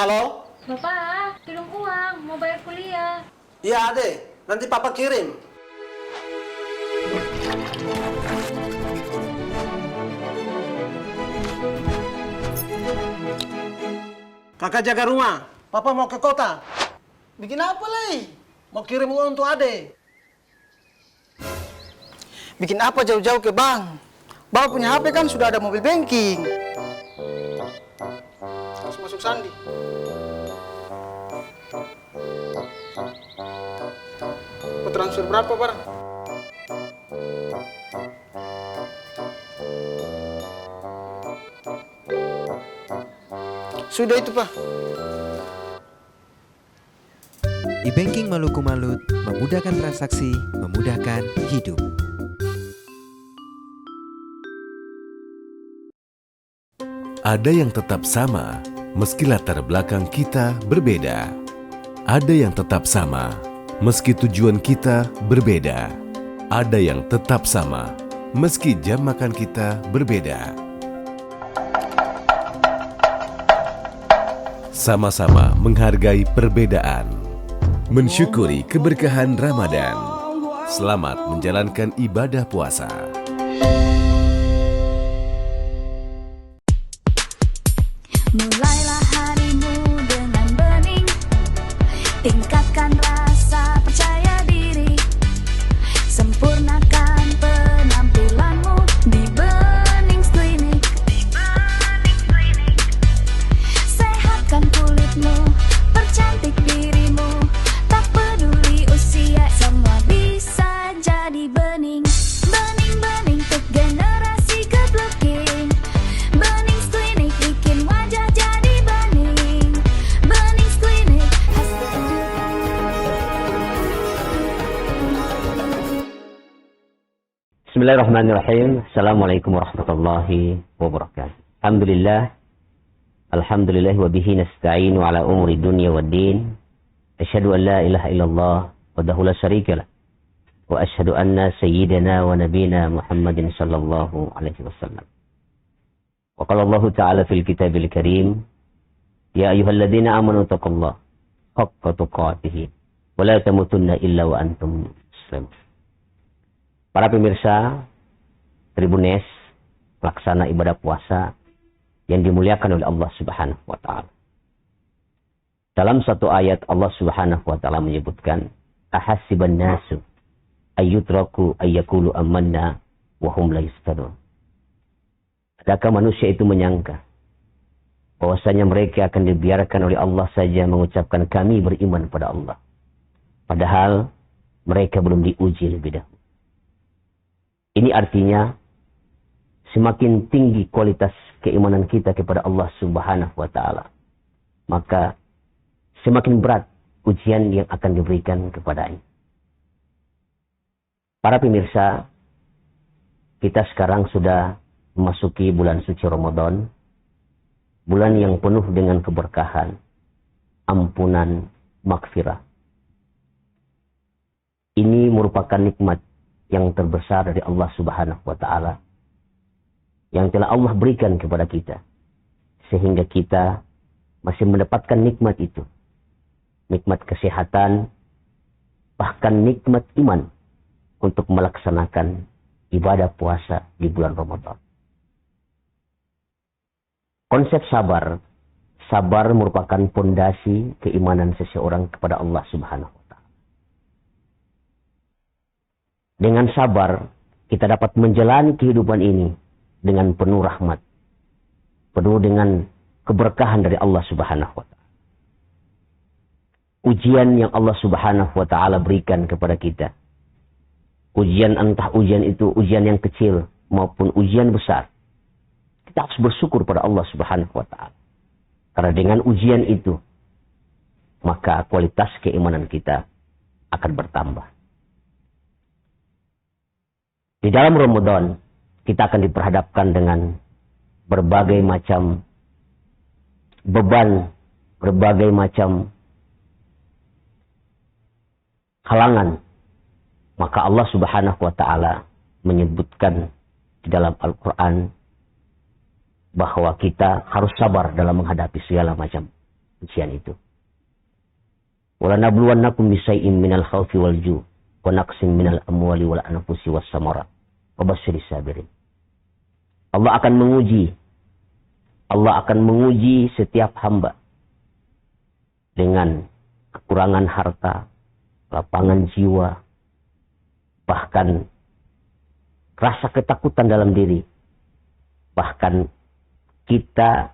Halo? Bapak, tolong uang, mau bayar kuliah. Iya, Ade. Nanti Papa kirim. Kakak jaga rumah. Papa mau ke kota. Bikin apa, Lei? Mau kirim uang untuk Ade. Bikin apa jauh-jauh ke bank? Bapak punya HP kan sudah ada mobil banking. Harus masuk sandi. Mau transfer berapa, Bar? Sudah itu, Pak. E-banking Maluku Malut memudahkan transaksi, memudahkan hidup. Ada yang tetap sama, meski latar belakang kita berbeda. Ada yang tetap sama, meski tujuan kita berbeda. Ada yang tetap sama, meski jam makan kita berbeda. Sama-sama menghargai perbedaan, mensyukuri keberkahan Ramadan. Selamat menjalankan ibadah puasa. Mulailah harimu dengan bening, tingkatkan rasa percaya diri, sempurnakan penampilanmu di Bening Klinik. Sehatkan kulitmu, percantik dirimu, tak peduli usia, semua bisa jadi bening. Bening-bening untuk generasi good looking. Bening Klinik bikin wajah jadi bening. Bening Klinik. Bismillahirrahmanirrahim. Assalamualaikum warahmatullahi wabarakatuh. Alhamdulillah wa bihi nasta'inu ala umuri dunya waddin. Asyhadu an la ilaha illallah wahdahu la syarika lah. Wa asyhadu anna sayyidina wa nabiyina Muhammadin sallallahu alaihi wasallam. Wa qala Allah ta'ala fil kitabil karim, ya ayyuhalladzina amanu taqullaha haqqa tuqatih wa la tamutunna illa wa antum muslimun. Para pemirsa Tribunes, pelaksana ibadah puasa yang dimuliakan oleh Allah Subhanahu wa taala. Dalam satu ayat Allah Subhanahu wa taala menyebutkan, ahasiban nasu ayyutraku ayyakulu amanna wa hum la yuftanun. Adakah manusia itu menyangka bahwasanya mereka akan dibiarkan oleh Allah saja mengucapkan kami beriman pada Allah, padahal mereka belum diuji lebih dahulu. Ini artinya semakin tinggi kualitas keimanan kita kepada Allah Subhanahu wa taala, maka semakin berat ujian yang akan diberikan kepadanya. Para pemirsa, kita sekarang sudah memasuki bulan suci Ramadan, bulan yang penuh dengan keberkahan, ampunan, maghfirah. Ini merupakan nikmat yang terbesar dari Allah Subhanahu wa taala yang telah Allah berikan kepada kita, sehingga kita masih mendapatkan nikmat itu, nikmat kesehatan, bahkan nikmat iman untuk melaksanakan ibadah puasa di bulan Ramadan. Konsep sabar merupakan pondasi keimanan seseorang kepada Allah Subhanahu wa taala. Dengan sabar, kita dapat menjalani kehidupan ini dengan penuh rahmat, penuh dengan keberkahan dari Allah Subhanahu wa taala. Ujian yang Allah Subhanahu wa taala berikan kepada kita, ujian entah ujian itu ujian yang kecil maupun ujian besar, kita harus bersyukur pada Allah Subhanahu wa taala. Karena dengan ujian itu, maka kualitas keimanan kita akan bertambah. Di dalam Ramadan, kita akan diperhadapkan dengan berbagai macam beban, berbagai macam halangan. Maka Allah Subhanahu wa taala menyebutkan di dalam Al-Quran bahwa kita harus sabar dalam menghadapi segala macam ujian itu. Walanabluwannakum bisay'in minal khawfi wal ju' wa naqsin minal amwali wal anfusi was samarat wa basyiris sabirin. Allah akan menguji setiap hamba dengan kekurangan harta, lapangan jiwa, bahkan rasa ketakutan dalam diri. Bahkan kita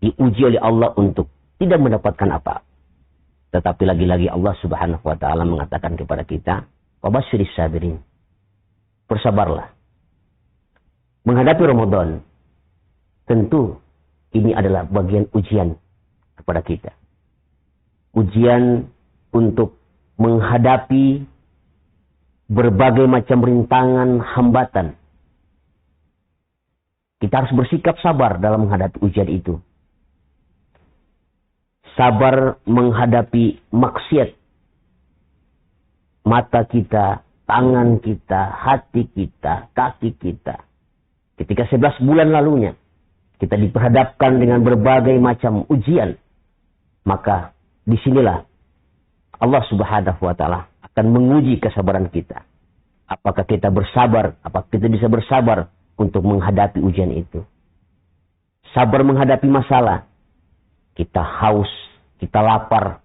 diuji oleh Allah untuk tidak mendapatkan apa. Tetapi lagi-lagi Allah Subhanahu wa taala mengatakan kepada kita, "Wabasyiris sabirin." Bersabarlah. Menghadapi Ramadan, tentu ini adalah bagian ujian kepada kita. Ujian untuk menghadapi berbagai macam rintangan, hambatan. Kita harus bersikap sabar dalam menghadapi ujian itu. Sabar menghadapi maksiat. Mata kita, tangan kita, hati kita, kaki kita. Ketika 11 bulan lalunya, kita diperhadapkan dengan berbagai macam ujian. Maka disinilah Allah Subhanahu wa ta'ala akan menguji kesabaran kita. Apakah kita bersabar, apakah kita bisa bersabar untuk menghadapi ujian itu. Sabar menghadapi masalah. Kita haus, kita lapar.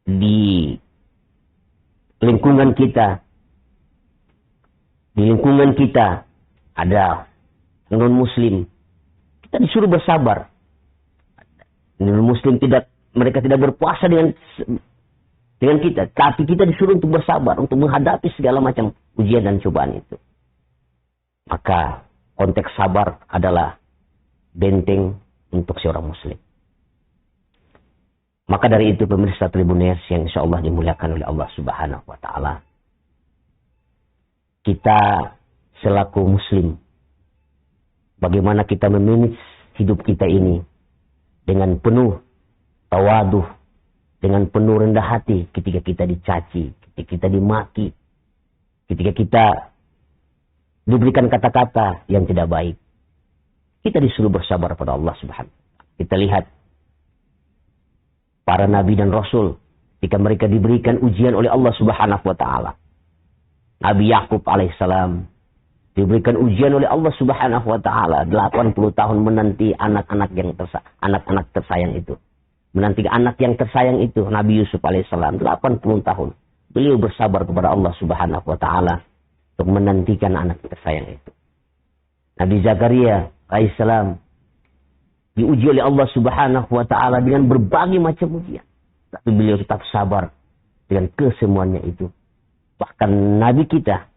Di lingkungan kita ada non-muslim. Kita disuruh bersabar. Non-muslim mereka tidak berpuasa dengan kita. Tapi kita disuruh untuk bersabar, untuk menghadapi segala macam ujian dan cobaan itu. Maka konteks sabar adalah benteng untuk seorang muslim. Maka dari itu pemirsa Tribuners yang insya Allah dimuliakan oleh Allah Subhanahu wa ta'ala. Kita selaku muslim, bagaimana kita memanage hidup kita ini dengan penuh tawaduh, dengan penuh rendah hati ketika kita dicaci, ketika kita dimaki, ketika kita diberikan kata-kata yang tidak baik. Kita disuruh bersabar pada Allah Subhanahu wa ta'ala. Kita lihat para nabi dan rasul ketika mereka diberikan ujian oleh Allah Subhanahu wa ta'ala. Nabi Yakub alaihissalam diberikan ujian oleh Allah Subhanahu wa ta'ala 80 tahun menanti anak-anak tersayang itu. Menanti anak yang tersayang itu Nabi Yusuf alaihissalam 80 tahun. Beliau bersabar kepada Allah Subhanahu wa ta'ala untuk menantikan anak tersayang itu. Nabi Zakaria alaihissalam diuji oleh Allah Subhanahu wa ta'ala dengan berbagai macam ujian. Tapi beliau tetap sabar dengan kesemuanya itu. Bahkan Nabi kita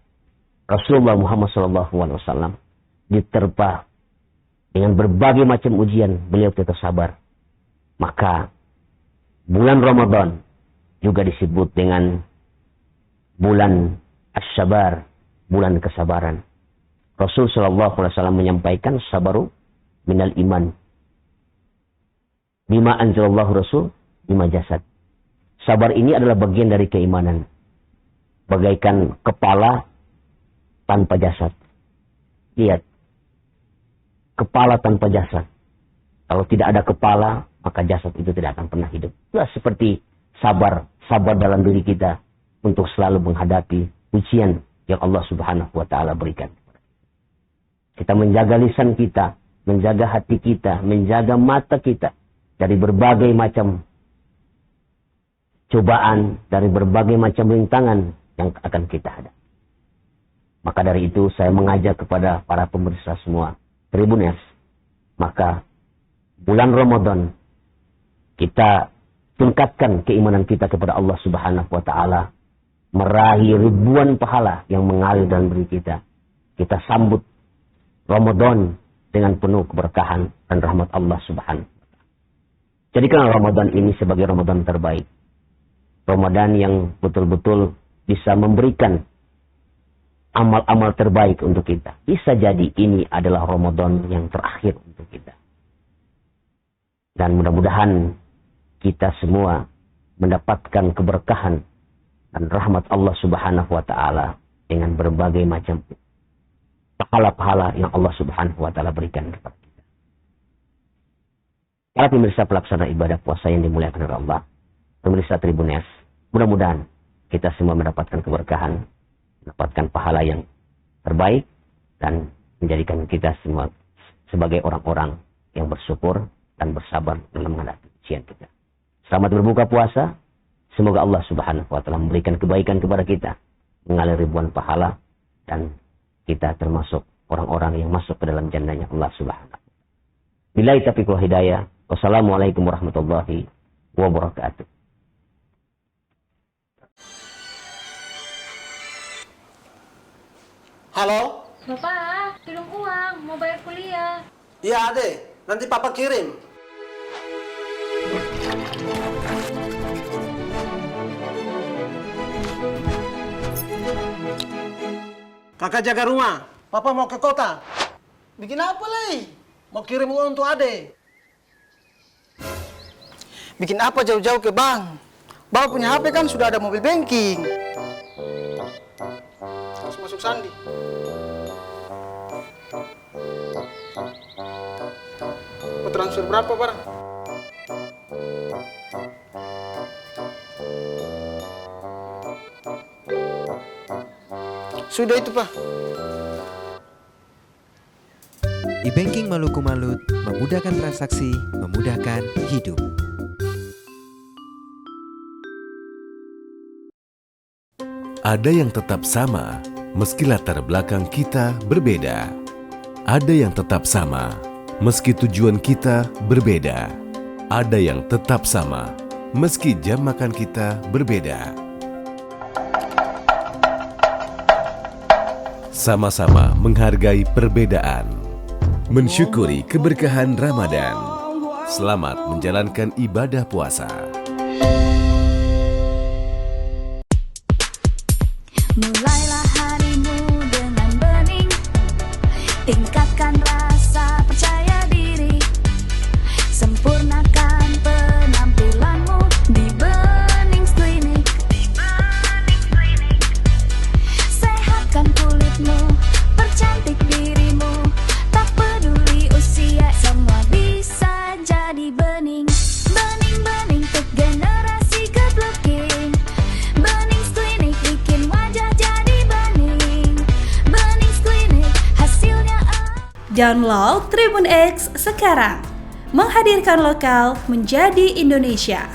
Rasulullah Muhammad SAW diterpa dengan berbagai macam ujian, beliau tetap sabar. Maka bulan Ramadan juga disebut dengan bulan Asy-Syabar, bulan kesabaran. Rasul SAW menyampaikan sabaru minal iman. Bima anzalallahu Rasul, bima jasad. Sabar ini adalah bagian dari keimanan. Bagaikan kepala tanpa jasad. Lihat. Kepala tanpa jasad. Kalau tidak ada kepala, maka jasad itu tidak akan pernah hidup. Itulah seperti sabar. Sabar dalam diri kita untuk selalu menghadapi ujian yang Allah Subhanahu wa ta'ala berikan. Kita menjaga lisan kita, menjaga hati kita, menjaga mata kita dari berbagai macam cobaan, dari berbagai macam rintangan yang akan kita hadapi. Maka dari itu saya mengajak kepada para pemirsa semua, Tribuners, maka bulan Ramadan kita tingkatkan keimanan kita kepada Allah Subhanahu wa ta'ala, meraih ribuan pahala yang mengalir dalam diri kita. Kita sambut Ramadan dengan penuh keberkahan dan rahmat Allah Subhanahu wa ta'ala. Jadikan Ramadan ini sebagai Ramadan terbaik. Ramadan yang betul-betul bisa memberikan amal-amal terbaik untuk kita. Bisa jadi ini adalah Ramadan yang terakhir untuk kita. Dan mudah-mudahan kita semua mendapatkan keberkahan dan rahmat Allah Subhanahu wa ta'ala dengan berbagai macam pahala-pahala yang Allah Subhanahu wa ta'ala berikan kepada kita. Para pemirsa pelaksana ibadah puasa yang dimuliakan oleh Allah, pemirsa Tribuners, mudah-mudahan kita semua mendapatkan keberkahan, mendapatkan pahala yang terbaik, dan menjadikan kita semua sebagai orang-orang yang bersyukur dan bersabar dalam menghadapi ujian kita. Selamat berbuka puasa. Semoga Allah Subhanahu wa taala memberikan kebaikan kepada kita, mengalir ribuan pahala, dan kita termasuk orang-orang yang masuk ke dalam jannahnya Allah Subhanahu wa taala. Billahi taufiq wal hidayah. Wassalamualaikum warahmatullahi wabarakatuh. Halo? Bapak, tolong uang, mau bayar kuliah. Iya, Ade. Nanti Papa kirim. Kakak jaga rumah. Papa mau ke kota. Bikin apa, Lei? Mau kirim uang untuk Ade. Bikin apa jauh-jauh ke bank? Bapak punya HP kan sudah ada mobil banking. Harus masuk sandi. Mau transfer berapa, barang? Sudah itu, Pak. E-banking Maluku Malut memudahkan transaksi, memudahkan hidup. Ada yang tetap sama, meski latar belakang kita berbeda. Ada yang tetap sama, meski tujuan kita berbeda. Ada yang tetap sama, meski jam makan kita berbeda. Sama-sama menghargai perbedaan, mensyukuri keberkahan Ramadan. Selamat menjalankan ibadah puasa. Mulailah harimu dengan bening, tingkatkan rasa percaya diri, sempurnakan penampilanmu di Benings Klinik. Sehatkan kulitmu, percantik dirimu, tak peduli usia, semua bisa jadi bening. Bening-bening untuk generasi good looking. Benings Klinik bikin wajah jadi bening. Benings Klinik hasilnya Download Tribun X sekarang. Menghadirkan lokal menjadi Indonesia.